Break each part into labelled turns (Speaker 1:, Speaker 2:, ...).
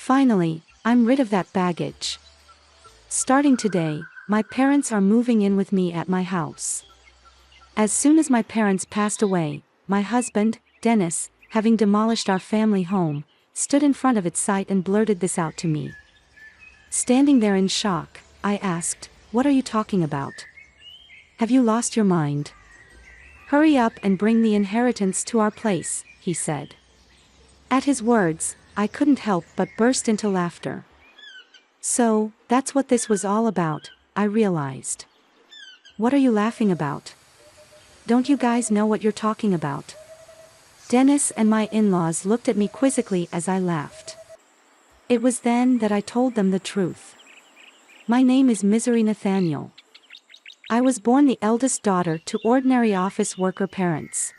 Speaker 1: Finally, I'm rid of that baggage. Starting today, my parents are moving in with me at my house. As soon as my parents passed away, my husband, Dennis, having demolished our family home, stood in front of its site and blurted this out to me. Standing there in shock, I asked, "What are you talking about? Have you lost your mind? Hurry up and bring the inheritance to our place," he said. At his words, I couldn't help but burst into laughter. So, that's what this was all about, I realized. What are you laughing about? Don't you guys know what you're talking about? Dennis and my in-laws looked at me quizzically as I laughed. It was then that I told them the truth. My name is Misery Nathaniel. I was born the eldest daughter to ordinary office worker parents.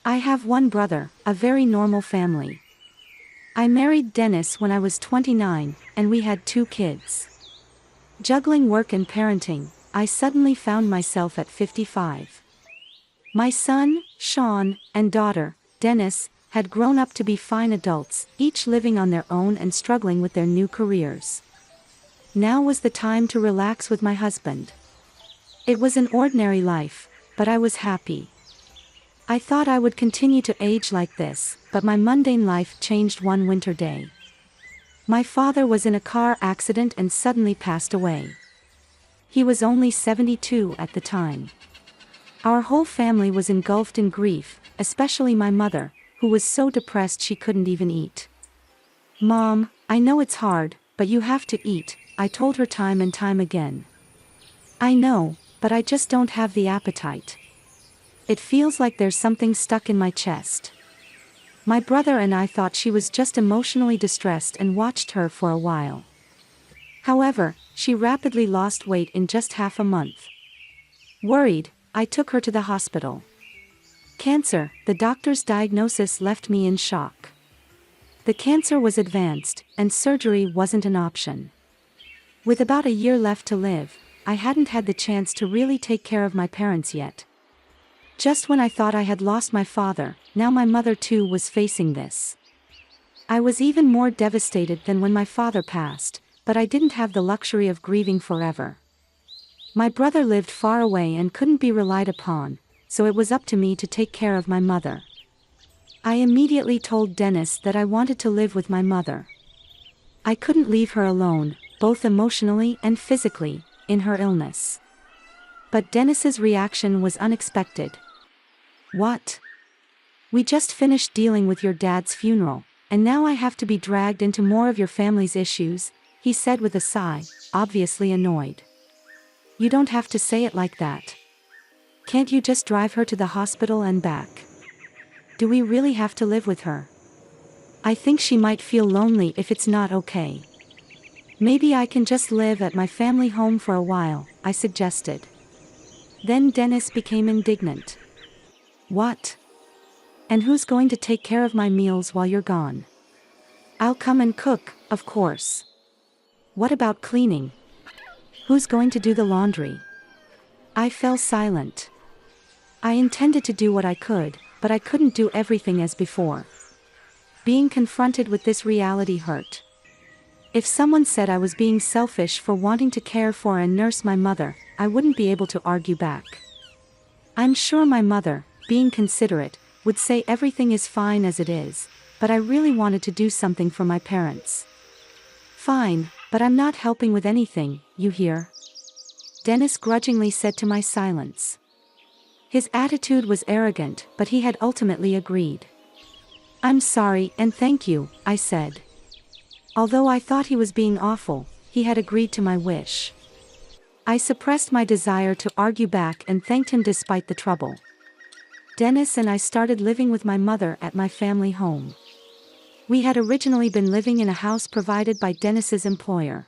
Speaker 1: I have one brother, a very normal family. I married Dennis when I was 29, and we had 2 kids. Juggling work and parenting, I suddenly found myself at 55. My son, Sean, and daughter, Dennis, had grown up to be fine adults, each living on their own and struggling with their new careers. Now was the time to relax with my husband. It was an ordinary life, but I was happy. I thought I would continue to age like this, but my mundane life changed one winter day. My father was in a car accident and suddenly passed away. He was only 72 at the time. Our whole family was engulfed in grief, especially my mother, who was so depressed she couldn't even eat. "Mom, I know it's hard, but you have to eat," I told her time and time again. "I know, but I just don't have the appetite. It feels like there's something stuck in my chest." My brother and I thought she was just emotionally distressed and watched her for a while. However, she rapidly lost weight in just half a month. Worried, I took her to the hospital. Cancer, the doctor's diagnosis left me in shock. The cancer was advanced, and surgery wasn't an option. With about a year left to live, I hadn't had the chance to really take care of my parents yet. Just when I thought I had lost my father, now my mother too was facing this. I was even more devastated than when my father passed, but I didn't have the luxury of grieving forever. My brother lived far away and couldn't be relied upon, so it was up to me to take care of my mother. I immediately told Dennis that I wanted to live with my mother. I couldn't leave her alone, both emotionally and physically, in her illness. But Dennis's reaction was unexpected. "What? We just finished dealing with your dad's funeral, and now I have to be dragged into more of your family's issues," he said with a sigh, obviously annoyed. "You don't have to say it like that. Can't you just drive her to the hospital and back? Do we really have to live with her? I think she might feel lonely if it's not okay. Maybe I can just live at my family home for a while," I suggested. Then Dennis became indignant. "What? And who's going to take care of my meals while you're gone? I'll come and cook, of course. What about cleaning? Who's going to do the laundry?" I fell silent. I intended to do what I could, but I couldn't do everything as before. Being confronted with this reality hurt. If someone said I was being selfish for wanting to care for and nurse my mother, I wouldn't be able to argue back. I'm sure my mother, being considerate, would say everything is fine as it is, but I really wanted to do something for my parents. "Fine, but I'm not helping with anything, you hear?" Dennis grudgingly said to my silence. His attitude was arrogant, but he had ultimately agreed. "I'm sorry and thank you," I said. Although I thought he was being awful, he had agreed to my wish. I suppressed my desire to argue back and thanked him despite the trouble. Dennis and I started living with my mother at my family home. We had originally been living in a house provided by Dennis's employer.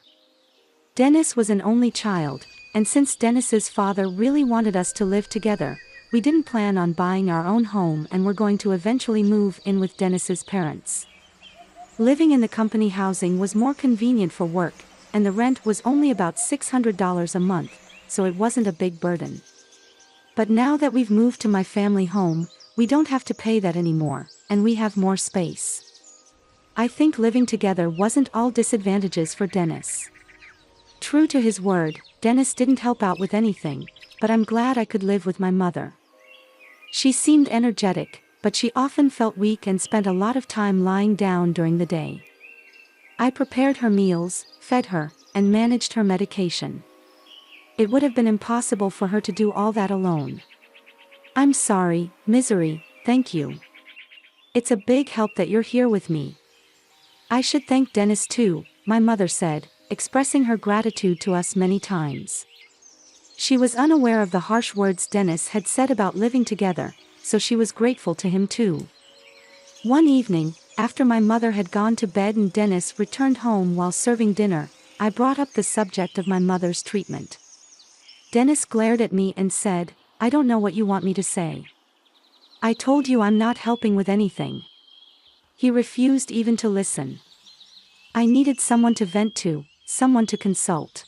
Speaker 1: Dennis was an only child, and since Dennis's father really wanted us to live together, we didn't plan on buying our own home and were going to eventually move in with Dennis's parents. Living in the company housing was more convenient for work, and the rent was only about $600 a month, so it wasn't a big burden. But now that we've moved to my family home, we don't have to pay that anymore, and we have more space. I think living together wasn't all disadvantages for Dennis. True to his word, Dennis didn't help out with anything, but I'm glad I could live with my mother. She seemed energetic, but she often felt weak and spent a lot of time lying down during the day. I prepared her meals, fed her, and managed her medication. It would have been impossible for her to do all that alone. I'm sorry, Misery, thank you. It's a big help that you're here with me. I should thank Dennis too, my mother said, expressing her gratitude to us many times. She was unaware of the harsh words Dennis had said about living together, so she was grateful to him too. One evening, after my mother had gone to bed and Dennis returned home while serving dinner, I brought up the subject of my mother's treatment. Dennis glared at me and said, "I don't know what you want me to say. I told you I'm not helping with anything." He refused even to listen. I needed someone to vent to, someone to consult.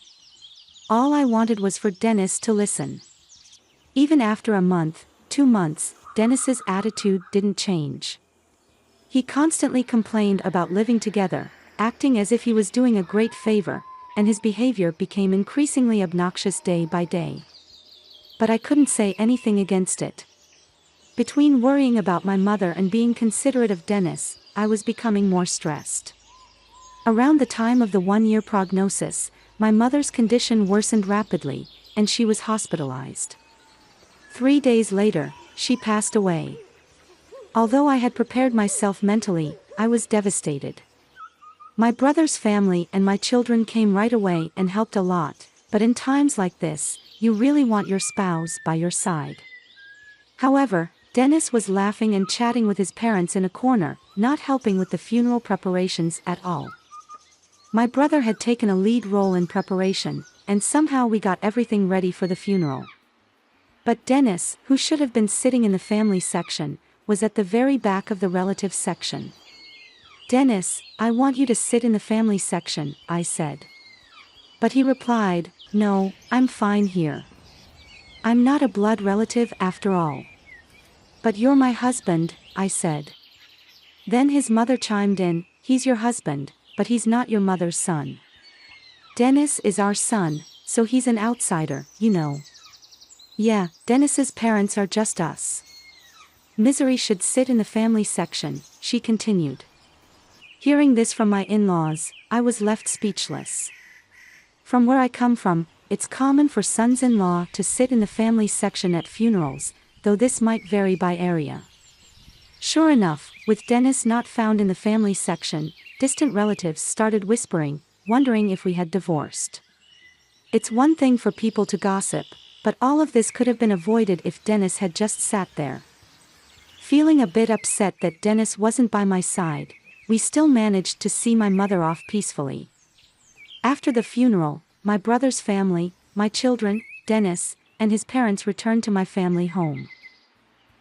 Speaker 1: All I wanted was for Dennis to listen. Even after a month, 2 months, Dennis's attitude didn't change. He constantly complained about living together, acting as if he was doing a great favor, and his behavior became increasingly obnoxious day by day. But I couldn't say anything against it. Between worrying about my mother and being considerate of Dennis, I was becoming more stressed. Around the time of the 1-year prognosis, my mother's condition worsened rapidly, and she was hospitalized. 3 days later, she passed away. Although I had prepared myself mentally, I was devastated. My brother's family and my children came right away and helped a lot, but in times like this, you really want your spouse by your side. However, Dennis was laughing and chatting with his parents in a corner, not helping with the funeral preparations at all. My brother had taken a lead role in preparation, and somehow we got everything ready for the funeral. But Dennis, who should have been sitting in the family section, was at the very back of the relative section. "Dennis, I want you to sit in the family section," I said. But he replied, "No, I'm fine here. I'm not a blood relative after all." "But you're my husband," I said. Then his mother chimed in, "He's your husband, but he's not your mother's son. Dennis is our son, so he's an outsider, you know." "Yeah, Dennis's parents are just us. Misery should sit in the family section," she continued. Hearing this from my in-laws, I was left speechless. From where I come from, it's common for sons-in-law to sit in the family section at funerals, though this might vary by area. Sure enough, with Dennis not found in the family section, distant relatives started whispering, wondering if we had divorced. It's one thing for people to gossip, but all of this could have been avoided if Dennis had just sat there. Feeling a bit upset that Dennis wasn't by my side, we still managed to see my mother off peacefully. After the funeral, my brother's family, my children, Dennis, and his parents returned to my family home.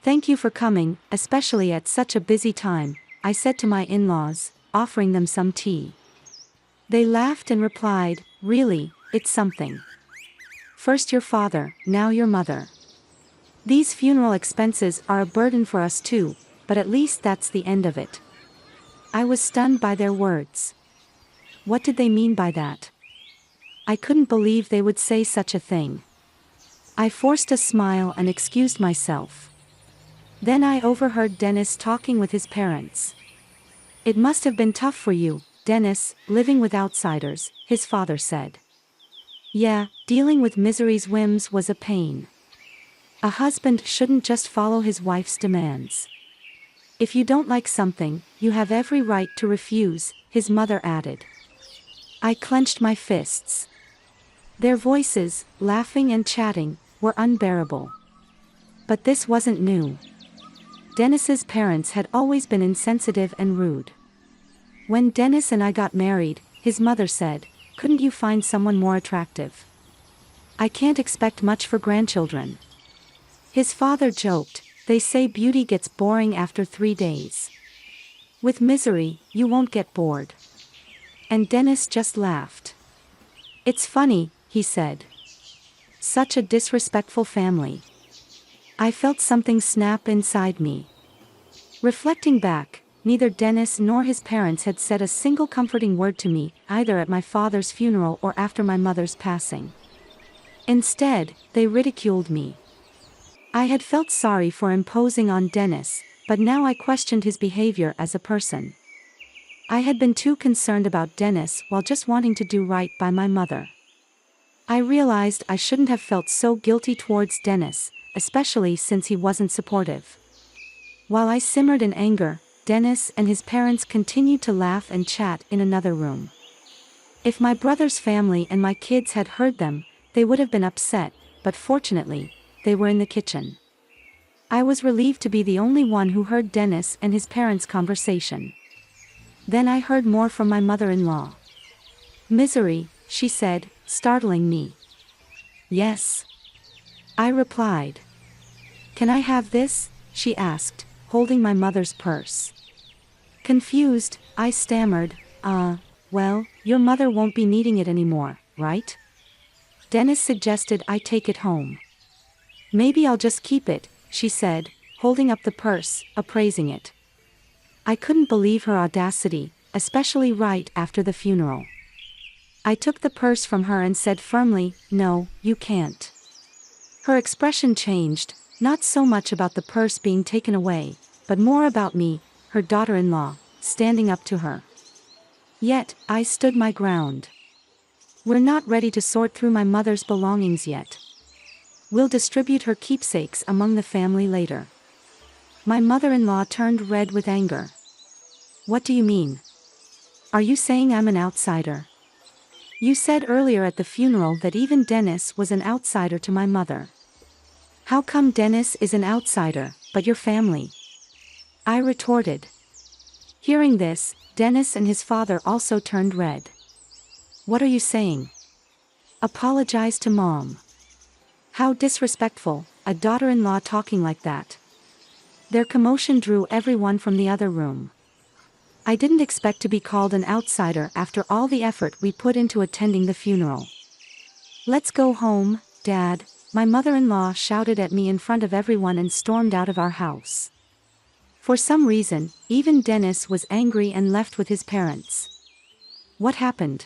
Speaker 1: "Thank you for coming, especially at such a busy time," I said to my in-laws, offering them some tea. They laughed and replied, "Really, it's something. First your father, now your mother. These funeral expenses are a burden for us too, but at least that's the end of it." I was stunned by their words. What did they mean by that? I couldn't believe they would say such a thing. I forced a smile and excused myself. Then I overheard Dennis talking with his parents. "It must have been tough for you, Dennis, living with outsiders," his father said. "Yeah, dealing with Misery's whims was a pain. A husband shouldn't just follow his wife's demands. If you don't like something, you have every right to refuse," his mother added. I clenched my fists. Their voices, laughing and chatting, were unbearable. But this wasn't new. Dennis's parents had always been insensitive and rude. When Dennis and I got married, his mother said, "Couldn't you find someone more attractive? I can't expect much for grandchildren." His father joked, "They say beauty gets boring after 3 days. With Misery, you won't get bored." And Dennis just laughed. "It's funny," he said. "Such a disrespectful family." I felt something snap inside me. Reflecting back, neither Dennis nor his parents had said a single comforting word to me, either at my father's funeral or after my mother's passing. Instead, they ridiculed me. I had felt sorry for imposing on Dennis, but now I questioned his behavior as a person. I had been too concerned about Dennis while just wanting to do right by my mother. I realized I shouldn't have felt so guilty towards Dennis, especially since he wasn't supportive. While I simmered in anger, Dennis and his parents continued to laugh and chat in another room. If my brother's family and my kids had heard them, they would have been upset, but fortunately, they were in the kitchen. I was relieved to be the only one who heard Dennis and his parents' conversation. Then I heard more from my mother-in-law. "Misery," she said, startling me. "Yes," I replied. "Can I have this?" she asked, holding my mother's purse. Confused, I stammered, well, your mother won't be needing it anymore, right?" Dennis suggested I take it home. "Maybe I'll just keep it," she said, holding up the purse, appraising it. I couldn't believe her audacity, especially right after the funeral. I took the purse from her and said firmly, "No, you can't." Her expression changed, not so much about the purse being taken away, but more about me, her daughter-in-law, standing up to her. Yet, I stood my ground. "We're not ready to sort through my mother's belongings yet. We'll distribute her keepsakes among the family later." My mother-in-law turned red with anger. "What do you mean? Are you saying I'm an outsider? You said earlier at the funeral that even Dennis was an outsider to my mother. How come Dennis is an outsider, but your family?" I retorted. Hearing this, Dennis and his father also turned red. "What are you saying? Apologize to Mom. How disrespectful, a daughter-in-law talking like that." Their commotion drew everyone from the other room. I didn't expect to be called an outsider after all the effort we put into attending the funeral. "Let's go home, Dad," my mother-in-law shouted at me in front of everyone and stormed out of our house. For some reason, even Dennis was angry and left with his parents. "What happened?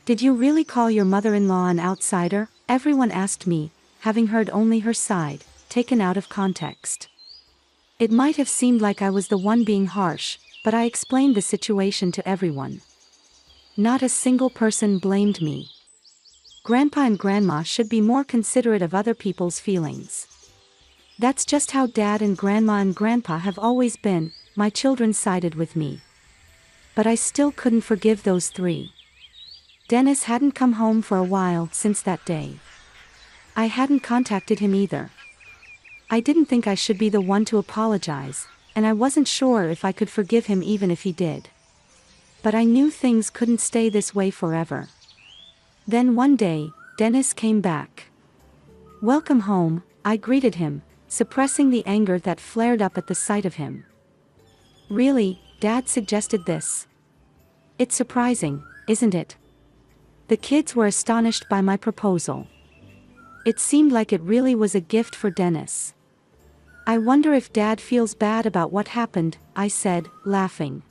Speaker 1: Did you really call your mother-in-law an outsider?" everyone asked me, having heard only her side, taken out of context. It might have seemed like I was the one being harsh, but I explained the situation to everyone. Not a single person blamed me. Grandpa and Grandma should be more considerate of other people's feelings. That's just how Dad and Grandpa have always been. My children sided with me. But I still couldn't forgive those three. Dennis hadn't come home for a while since that day. I hadn't contacted him either. I didn't think I should be the one to apologize, and I wasn't sure if I could forgive him even if he did. But I knew things couldn't stay this way forever. Then one day, Dennis came back. "Welcome home," I greeted him, suppressing the anger that flared up at the sight of him. "Really, Dad suggested this? It's surprising, isn't it?" The kids were astonished by my proposal. It seemed like it really was a gift for Dennis. "I wonder if Dad feels bad about what happened," I said, laughing.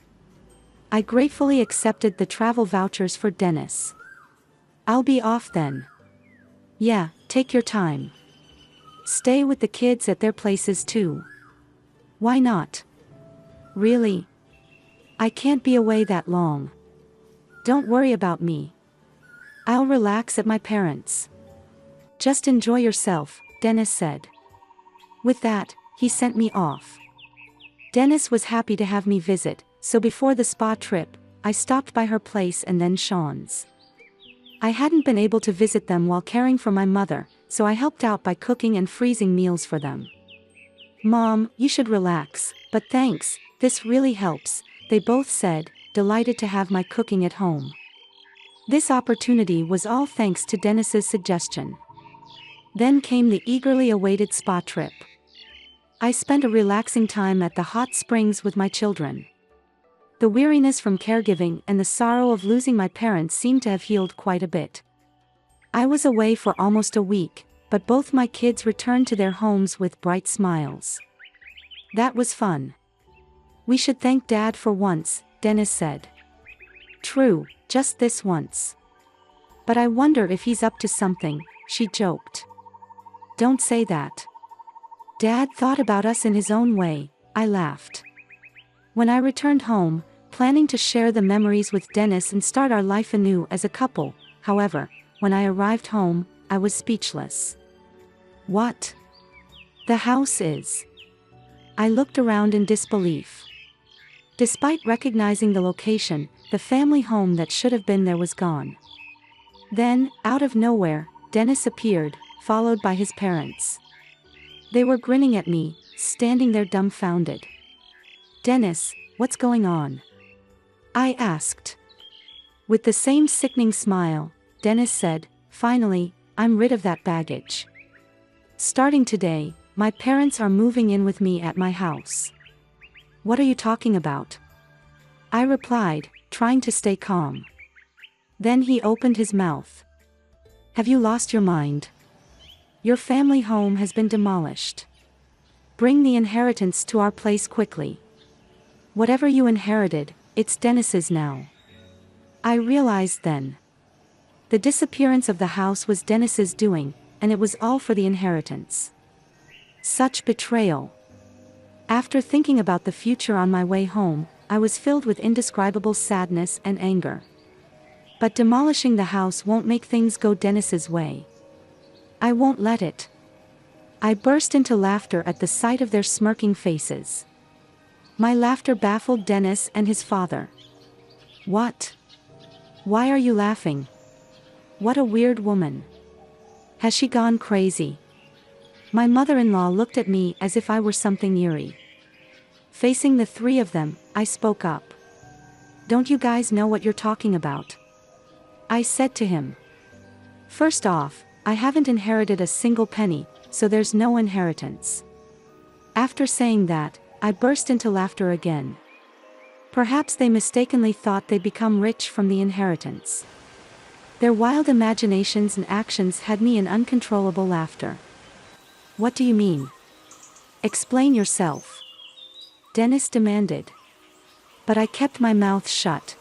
Speaker 1: I gratefully accepted the travel vouchers for Dennis. "I'll be off then." "Yeah, take your time. Stay with the kids at their places too." "Why not?" "Really? I can't be away that long. Don't worry about me. I'll relax at my parents'." "Just enjoy yourself," Dennis said. With that, he sent me off. Dennis was happy to have me visit, so before the spa trip, I stopped by her place and then Sean's. I hadn't been able to visit them while caring for my mother, so I helped out by cooking and freezing meals for them. "Mom, you should relax, but thanks, this really helps," they both said, delighted to have my cooking at home. This opportunity was all thanks to Dennis's suggestion. Then came the eagerly awaited spa trip. I spent a relaxing time at the hot springs with my children. The weariness from caregiving and the sorrow of losing my parents seemed to have healed quite a bit. I was away for almost a week, but both my kids returned to their homes with bright smiles. That was fun. We should thank Dad for once, Dennis said. True, just this once. But I wonder if he's up to something, she joked. Don't say that. Dad thought about us in his own way, I laughed. When I returned home, planning to share the memories with Dennis and start our life anew as a couple, however, when I arrived home, I was speechless. What? The house is. I looked around in disbelief. Despite recognizing the location, the family home that should have been there was gone. Then, out of nowhere, Dennis appeared, followed by his parents. They were grinning at me, standing there dumbfounded. Dennis, what's going on? I asked. With the same sickening smile, Dennis said, finally, I'm rid of that baggage. Starting today, my parents are moving in with me at my house. What are you talking about? I replied, trying to stay calm. Then he opened his mouth. Have you lost your mind? Your family home has been demolished. Bring the inheritance to our place quickly. Whatever you inherited, it's Dennis's now. I realized then. The disappearance of the house was Dennis's doing, and it was all for the inheritance. Such betrayal. After thinking about the future on my way home, I was filled with indescribable sadness and anger. But demolishing the house won't make things go Dennis's way. I won't let it. I burst into laughter at the sight of their smirking faces. My laughter baffled Dennis and his father. What? Why are you laughing? What a weird woman. Has she gone crazy? My mother-in-law looked at me as if I were something eerie. Facing the three of them, I spoke up. Don't you guys know what you're talking about? I said to him. First off, I haven't inherited a single penny, so there's no inheritance. After saying that, I burst into laughter again. Perhaps they mistakenly thought they'd become rich from the inheritance. Their wild imaginations and actions had me in uncontrollable laughter. What do you mean? Explain yourself. Dennis demanded. But I kept my mouth shut.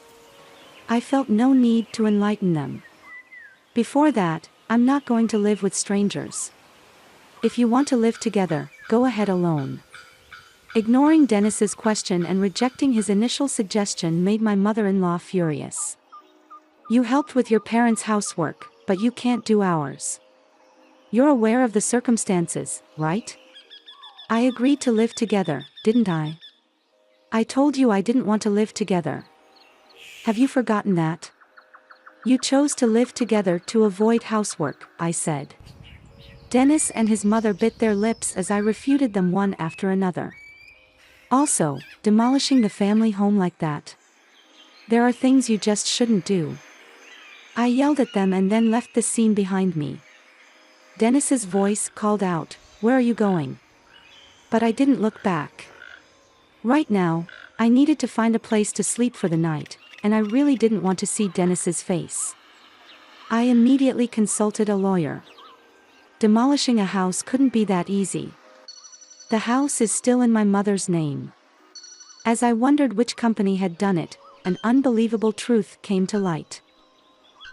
Speaker 1: I felt no need to enlighten them. Before that, I'm not going to live with strangers. If you want to live together, go ahead alone. Ignoring Dennis's question and rejecting his initial suggestion made my mother-in-law furious. You helped with your parents' housework, but you can't do ours. You're aware of the circumstances, right? I agreed to live together, didn't I? I told you I didn't want to live together. Have you forgotten that? You chose to live together to avoid housework, I said. Dennis and his mother bit their lips as I refuted them one after another. Also, demolishing the family home like that. There are things you just shouldn't do. I yelled at them and then left the scene behind me. Dennis's voice called out, "Where are you going?" But I didn't look back. Right now, I needed to find a place to sleep for the night, and I really didn't want to see Dennis's face. I immediately consulted a lawyer. Demolishing a house couldn't be that easy. The house is still in my mother's name. As I wondered which company had done it, an unbelievable truth came to light.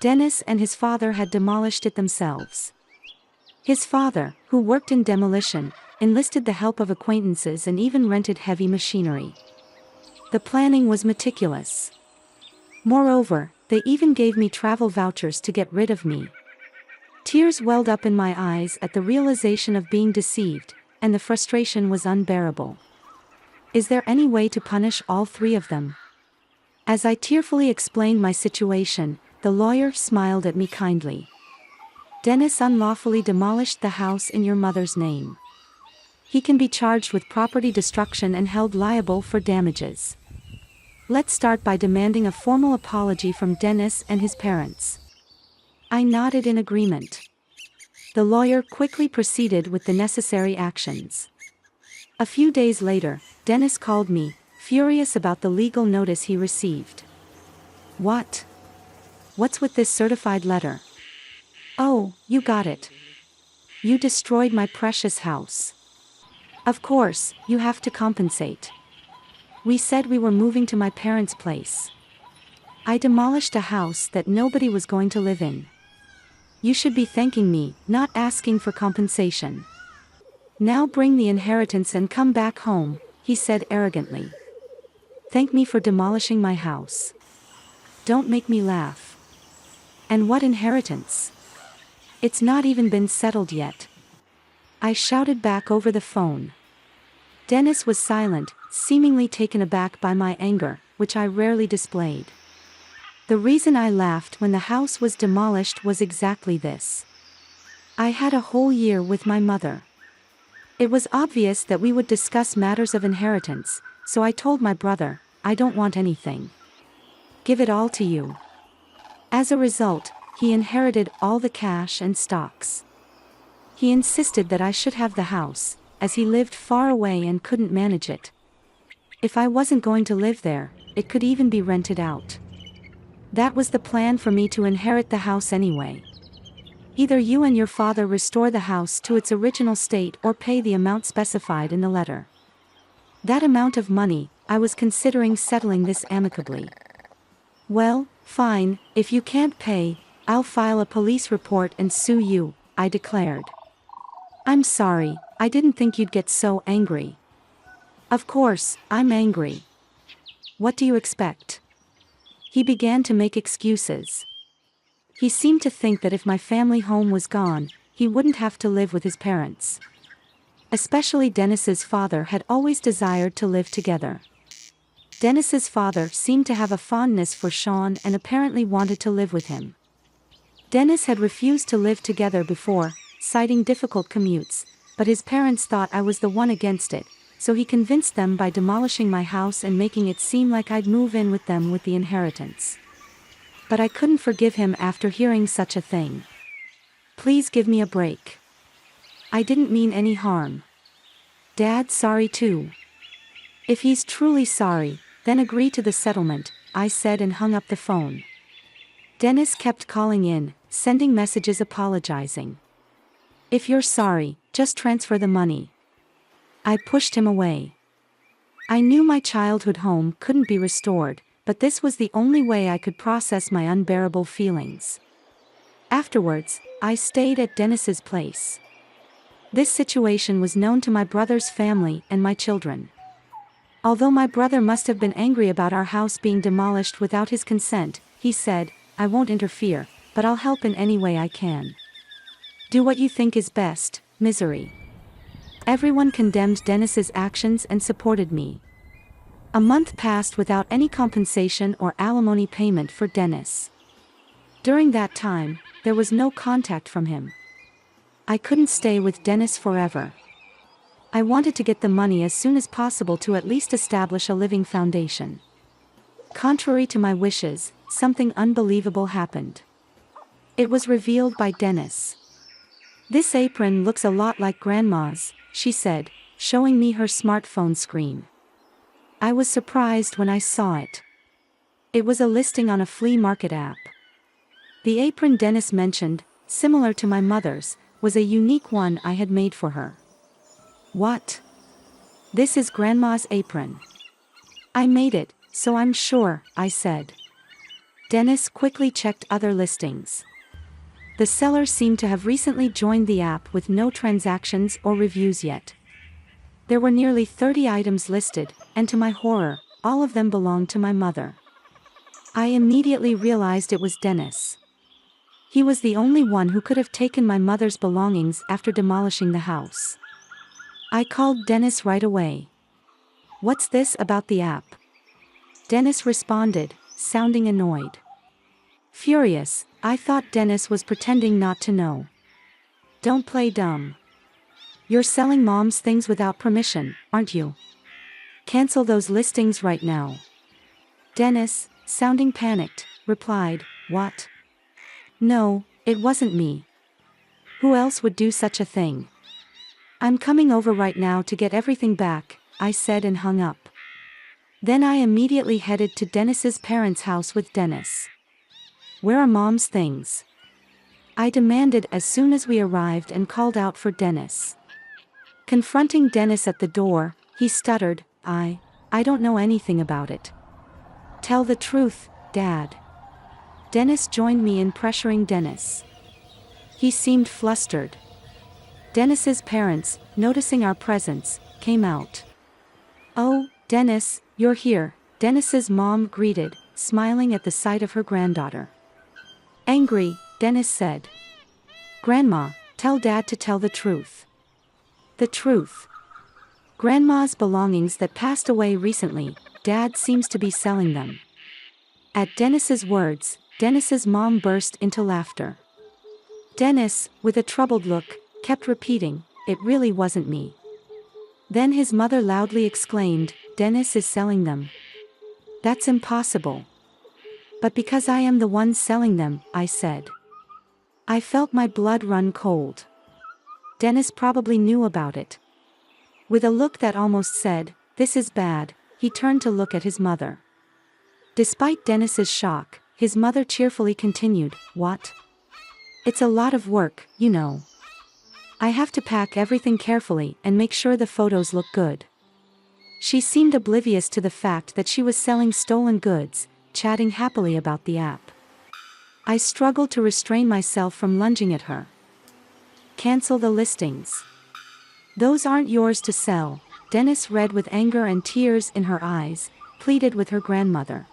Speaker 1: Dennis and his father had demolished it themselves. His father, who worked in demolition, enlisted the help of acquaintances and even rented heavy machinery. The planning was meticulous. Moreover, they even gave me travel vouchers to get rid of me. Tears welled up in my eyes at the realization of being deceived, and the frustration was unbearable. Is there any way to punish all three of them? As I tearfully explained my situation, the lawyer smiled at me kindly. Dennis unlawfully demolished the house in your mother's name. He can be charged with property destruction and held liable for damages. Let's start by demanding a formal apology from Dennis and his parents. I nodded in agreement. The lawyer quickly proceeded with the necessary actions. A few days later, Dennis called me, furious about the legal notice he received. What? What's with this certified letter? Oh, you got it. You destroyed my precious house. Of course, you have to compensate. We said we were moving to my parents' place. I demolished a house that nobody was going to live in. You should be thanking me, not asking for compensation. Now bring the inheritance and come back home, he said arrogantly. Thank me for demolishing my house. Don't make me laugh. And what inheritance? It's not even been settled yet. I shouted back over the phone. Dennis was silent, seemingly taken aback by my anger, which I rarely displayed. The reason I laughed when the house was demolished was exactly this. I had a whole year with my mother. It was obvious that we would discuss matters of inheritance, so I told my brother, I don't want anything. Give it all to you. As a result, he inherited all the cash and stocks. He insisted that I should have the house, as he lived far away and couldn't manage it. If I wasn't going to live there, it could even be rented out. That was the plan for me to inherit the house anyway. Either you and your father restore the house to its original state or pay the amount specified in the letter. That amount of money, I was considering settling this amicably. Well, fine, if you can't pay, I'll file a police report and sue you, I declared. I'm sorry, I didn't think you'd get so angry. Of course, I'm angry. What do you expect? He began to make excuses. He seemed to think that if my family home was gone, he wouldn't have to live with his parents. Especially Dennis's father had always desired to live together. Dennis's father seemed to have a fondness for Sean and apparently wanted to live with him. Dennis had refused to live together before, citing difficult commutes, but his parents thought I was the one against it, so he convinced them by demolishing my house and making it seem like I'd move in with them with the inheritance. But I couldn't forgive him after hearing such a thing. Please give me a break. I didn't mean any harm. Dad's sorry too. If he's truly sorry, then agree to the settlement, I said and hung up the phone. Dennis kept calling in, sending messages apologizing. If you're sorry, just transfer the money. I pushed him away. I knew my childhood home couldn't be restored, but this was the only way I could process my unbearable feelings. Afterwards, I stayed at Dennis's place. This situation was known to my brother's family and my children. Although my brother must have been angry about our house being demolished without his consent, he said, I won't interfere, but I'll help in any way I can. Do what you think is best, misery. Everyone condemned Dennis's actions and supported me. A month passed without any compensation or alimony payment for Dennis. During that time, there was no contact from him. I couldn't stay with Dennis forever. I wanted to get the money as soon as possible to at least establish a living foundation. Contrary to my wishes, something unbelievable happened. It was revealed by Dennis. This apron looks a lot like Grandma's, she said, showing me her smartphone screen. I was surprised when I saw it. It was a listing on a flea market app. The apron Dennis mentioned, similar to my mother's, was a unique one I had made for her. What? This is Grandma's apron. I made it, so I'm sure, I said. Dennis quickly checked other listings. The seller seemed to have recently joined the app with no transactions or reviews yet. There were nearly 30 items listed, and to my horror, all of them belonged to my mother. I immediately realized it was Dennis. He was the only one who could have taken my mother's belongings after demolishing the house. I called Dennis right away. What's this about the app? Dennis responded, sounding annoyed. Furious, I thought Dennis was pretending not to know. Don't play dumb. You're selling Mom's things without permission, aren't you? Cancel those listings right now. Dennis, sounding panicked, replied, What? No, it wasn't me. Who else would do such a thing? I'm coming over right now to get everything back, I said and hung up. Then I immediately headed to Dennis's parents' house with Dennis. Where are Mom's things? I demanded as soon as we arrived and called out for Dennis. Confronting Dennis at the door, he stuttered, I don't know anything about it. Tell the truth, Dad. Dennis joined me in pressuring Dennis. He seemed flustered. Dennis's parents, noticing our presence, came out. "Oh, Dennis, you're here," Dennis's mom greeted, smiling at the sight of her granddaughter. Angry, Dennis said, "Grandma, tell Dad to tell the truth." The truth. Grandma's belongings that passed away recently, Dad seems to be selling them. At Dennis's words, Dennis's mom burst into laughter. Dennis, with a troubled look, kept repeating, "It really wasn't me." Then his mother loudly exclaimed, "Dennis is selling them." "That's impossible." "But because I am the one selling them," I said. I felt my blood run cold. Dennis probably knew about it. With a look that almost said, "This is bad," he turned to look at his mother. Despite Dennis's shock, his mother cheerfully continued, "What? It's a lot of work, you know. I have to pack everything carefully and make sure the photos look good." She seemed oblivious to the fact that she was selling stolen goods, chatting happily about the app. I struggled to restrain myself from lunging at her. "Cancel the listings. Those aren't yours to sell," Dennis, red with anger and tears in her eyes, pleaded with her grandmother.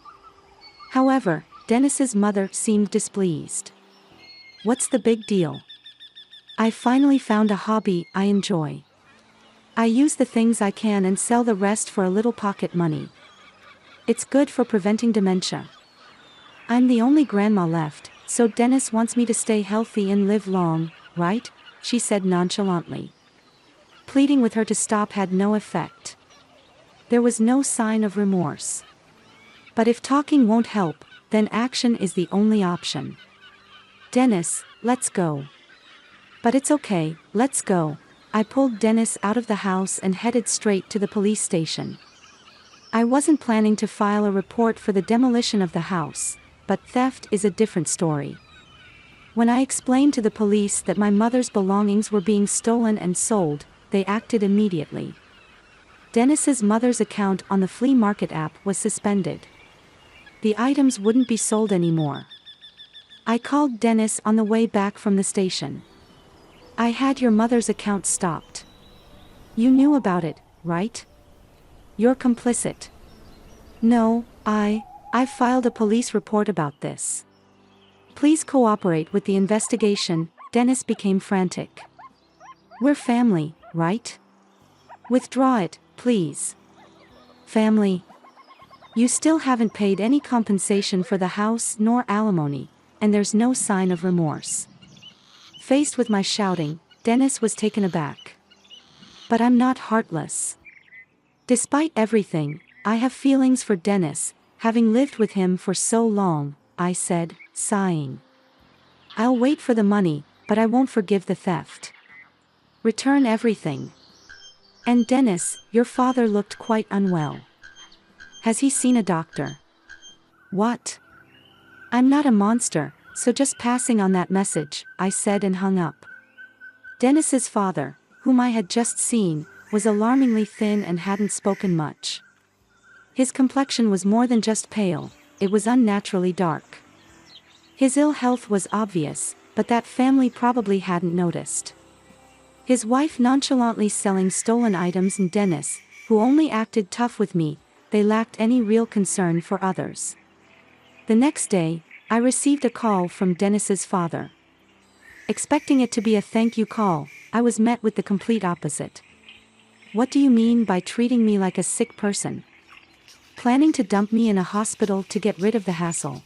Speaker 1: However, Dennis's mother seemed displeased. "What's the big deal? I finally found a hobby I enjoy. I use the things I can and sell the rest for a little pocket money. It's good for preventing dementia. I'm the only grandma left, so Dennis wants me to stay healthy and live long, right?" she said nonchalantly. Pleading with her to stop had no effect. There was no sign of remorse. But if talking won't help, then action is the only option. "Dennis, let's go." "But it's okay, let's go." I pulled Dennis out of the house and headed straight to the police station. I wasn't planning to file a report for the demolition of the house, but theft is a different story. When I explained to the police that my mother's belongings were being stolen and sold, they acted immediately. Dennis's mother's account on the flea market app was suspended. The items wouldn't be sold anymore. I called Dennis on the way back from the station. "I had your mother's account stopped. You knew about it, right? You're complicit." "No, I filed a police report about this. Please cooperate with the investigation." Dennis became frantic. "We're family, right? Withdraw it, please." "Family? You still haven't paid any compensation for the house nor alimony, and there's no sign of remorse." Faced with my shouting, Dennis was taken aback. "But I'm not heartless. Despite everything, I have feelings for Dennis, having lived with him for so long," I said, sighing. "I'll wait for the money, but I won't forgive the theft. Return everything. And Dennis, your father looked quite unwell. Has he seen a doctor?" "What? I'm not a monster, so just passing on that message," I said and hung up. Dennis's father, whom I had just seen, was alarmingly thin and hadn't spoken much. His complexion was more than just pale, it was unnaturally dark. His ill health was obvious, but that family probably hadn't noticed. His wife nonchalantly selling stolen items, and Dennis, who only acted tough with me, they lacked any real concern for others. The next day, I received a call from Dennis's father. Expecting it to be a thank you call, I was met with the complete opposite. "What do you mean by treating me like a sick person? Planning to dump me in a hospital to get rid of the hassle?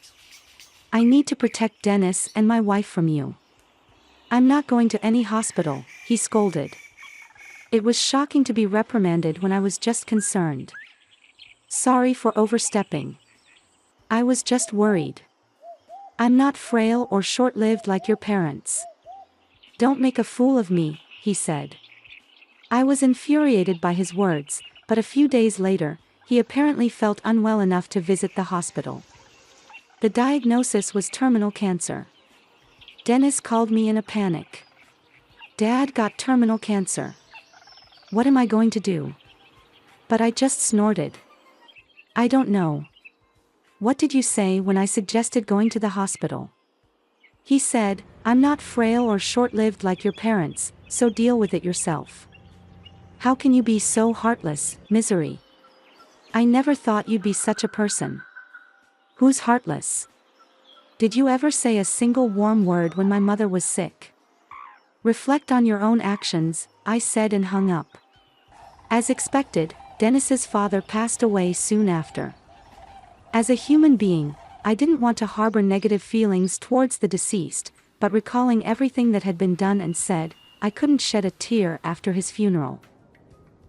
Speaker 1: I need to protect Dennis and my wife from you." "I'm not going to any hospital," he scolded. It was shocking to be reprimanded when I was just concerned. "Sorry for overstepping. I was just worried. I'm not frail or short-lived like your parents." "Don't make a fool of me," he said. I was infuriated by his words, but a few days later, he apparently felt unwell enough to visit the hospital. The diagnosis was terminal cancer. Dennis called me in a panic. "Dad got terminal cancer. What am I going to do?" But I just snorted. I don't know. What did you say when I suggested going to the hospital? He said, I'm not frail or short-lived like your parents, so deal with it yourself. How can you be so heartless, Misery? I never thought you'd be such a person. Who's heartless? Did you ever say a single warm word when my mother was sick? Reflect on your own actions, I said and hung up. As expected, Dennis's father passed away soon after. As a human being, I didn't want to harbor negative feelings towards the deceased, but recalling everything that had been done and said, I couldn't shed a tear after his funeral.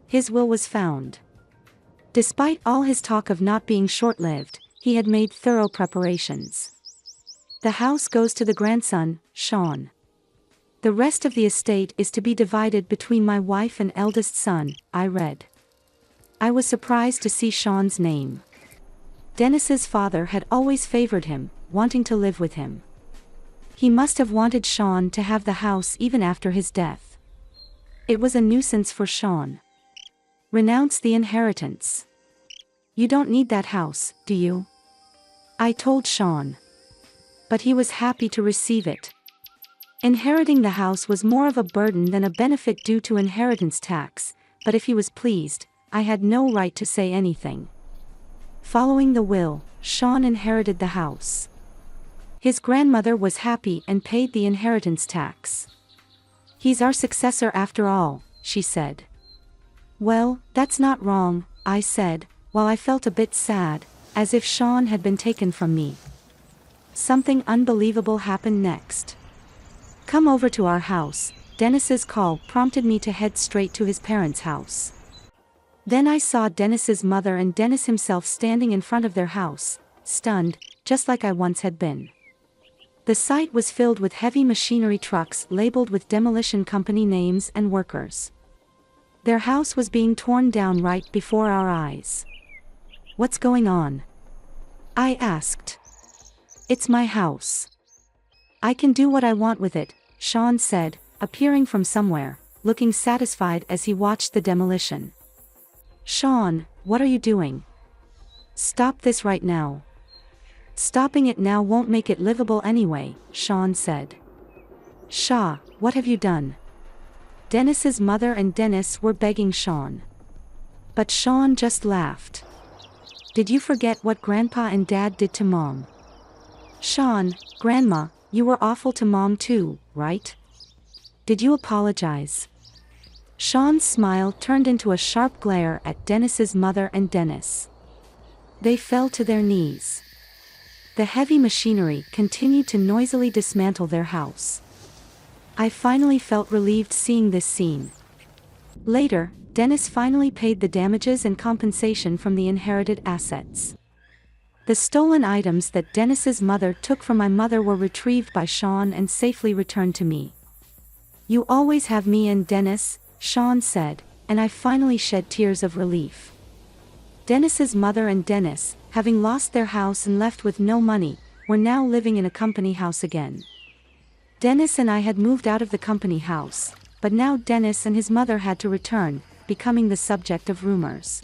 Speaker 1: His will was found. Despite all his talk of not being short-lived, he had made thorough preparations. The house goes to the grandson, Sean. The rest of the estate is to be divided between my wife and eldest son, I read. I was surprised to see Sean's name. Dennis's father had always favored him, wanting to live with him. He must have wanted Sean to have the house even after his death. It was a nuisance for Sean. Renounce the inheritance. You don't need that house, do you? I told Sean. But he was happy to receive it. Inheriting the house was more of a burden than a benefit due to inheritance tax, but if he was pleased, I had no right to say anything. Following the will, Sean inherited the house. His grandmother was happy and paid the inheritance tax. He's our successor after all, she said. Well, that's not wrong, I said, while I felt a bit sad, as if Sean had been taken from me. Something unbelievable happened next. Come over to our house, Dennis's call prompted me to head straight to his parents' house. Then I saw Dennis's mother and Dennis himself standing in front of their house, stunned, just like I once had been. The site was filled with heavy machinery trucks labeled with demolition company names and workers. Their house was being torn down right before our eyes. What's going on? I asked. It's my house. I can do what I want with it, Sean said, appearing from somewhere, looking satisfied as he watched the demolition. Sean, what are you doing? Stop this right now. Stopping it now won't make it livable anyway, Sean said. Shaw, what have you done? Dennis's mother and Dennis were begging Sean. But Sean just laughed. Did you forget what Grandpa and Dad did to Mom? Sean, Grandma, you were awful to Mom too, right? Did you apologize? Sean's smile turned into a sharp glare at Dennis's mother and Dennis. They fell to their knees. The heavy machinery continued to noisily dismantle their house. I finally felt relieved seeing this scene. Later, Dennis finally paid the damages and compensation from the inherited assets. The stolen items that Dennis's mother took from my mother were retrieved by Sean and safely returned to me. You always have me and Dennis, Sean said, and I finally shed tears of relief. Dennis's mother and Dennis, having lost their house and left with no money, were now living in a company house again. Dennis and I had moved out of the company house, but now Dennis and his mother had to return, becoming the subject of rumors.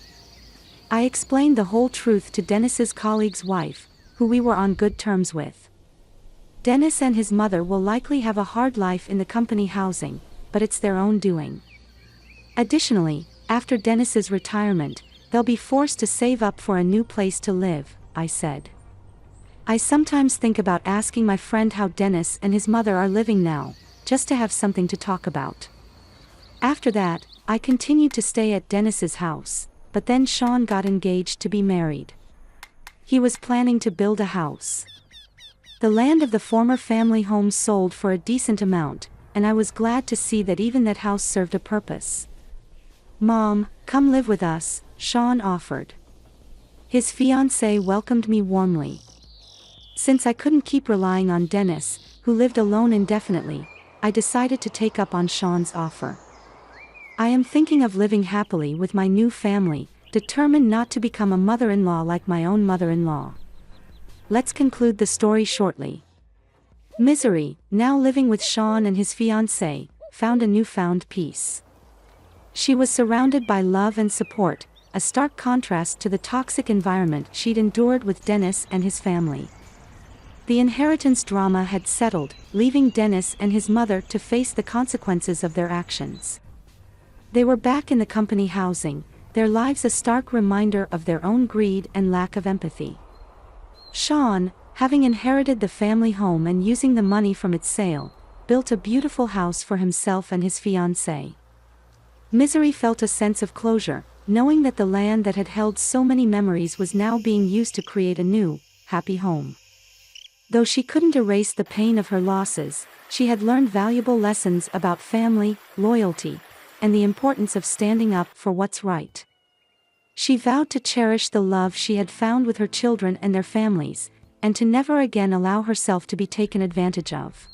Speaker 1: I explained the whole truth to Dennis's colleague's wife, who we were on good terms with. Dennis and his mother will likely have a hard life in the company housing, but it's their own doing. Additionally, after Dennis's retirement, they'll be forced to save up for a new place to live, I said. I sometimes think about asking my friend how Dennis and his mother are living now, just to have something to talk about. After that, I continued to stay at Dennis's house, but then Sean got engaged to be married. He was planning to build a house. The land of the former family home sold for a decent amount, and I was glad to see that even that house served a purpose. Mom, come live with us, Sean offered. His fiancée welcomed me warmly. Since I couldn't keep relying on Dennis, who lived alone indefinitely, I decided to take up on Sean's offer. I am thinking of living happily with my new family, determined not to become a mother-in-law like my own mother-in-law. Let's conclude the story shortly. Misery, now living with Sean and his fiancée, found a newfound peace. She was surrounded by love and support, a stark contrast to the toxic environment she'd endured with Dennis and his family. The inheritance drama had settled, leaving Dennis and his mother to face the consequences of their actions. They were back in the company housing, their lives a stark reminder of their own greed and lack of empathy. Sean, having inherited the family home and using the money from its sale, built a beautiful house for himself and his fiancée. Misery felt a sense of closure, knowing that the land that had held so many memories was now being used to create a new, happy home. Though she couldn't erase the pain of her losses, she had learned valuable lessons about family, loyalty, and the importance of standing up for what's right. She vowed to cherish the love she had found with her children and their families, and to never again allow herself to be taken advantage of.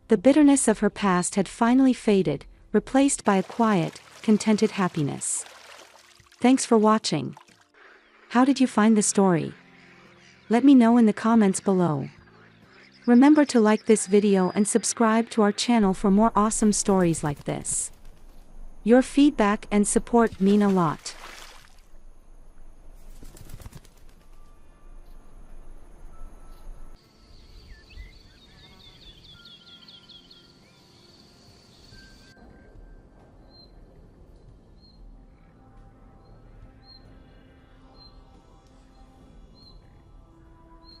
Speaker 1: The bitterness of her past had finally faded, replaced by a quiet, contented happiness. Thanks for watching. How did you find the story? Let me know in the comments below. Remember to like this video and subscribe to our channel for more awesome stories like this. Your feedback and support mean a lot.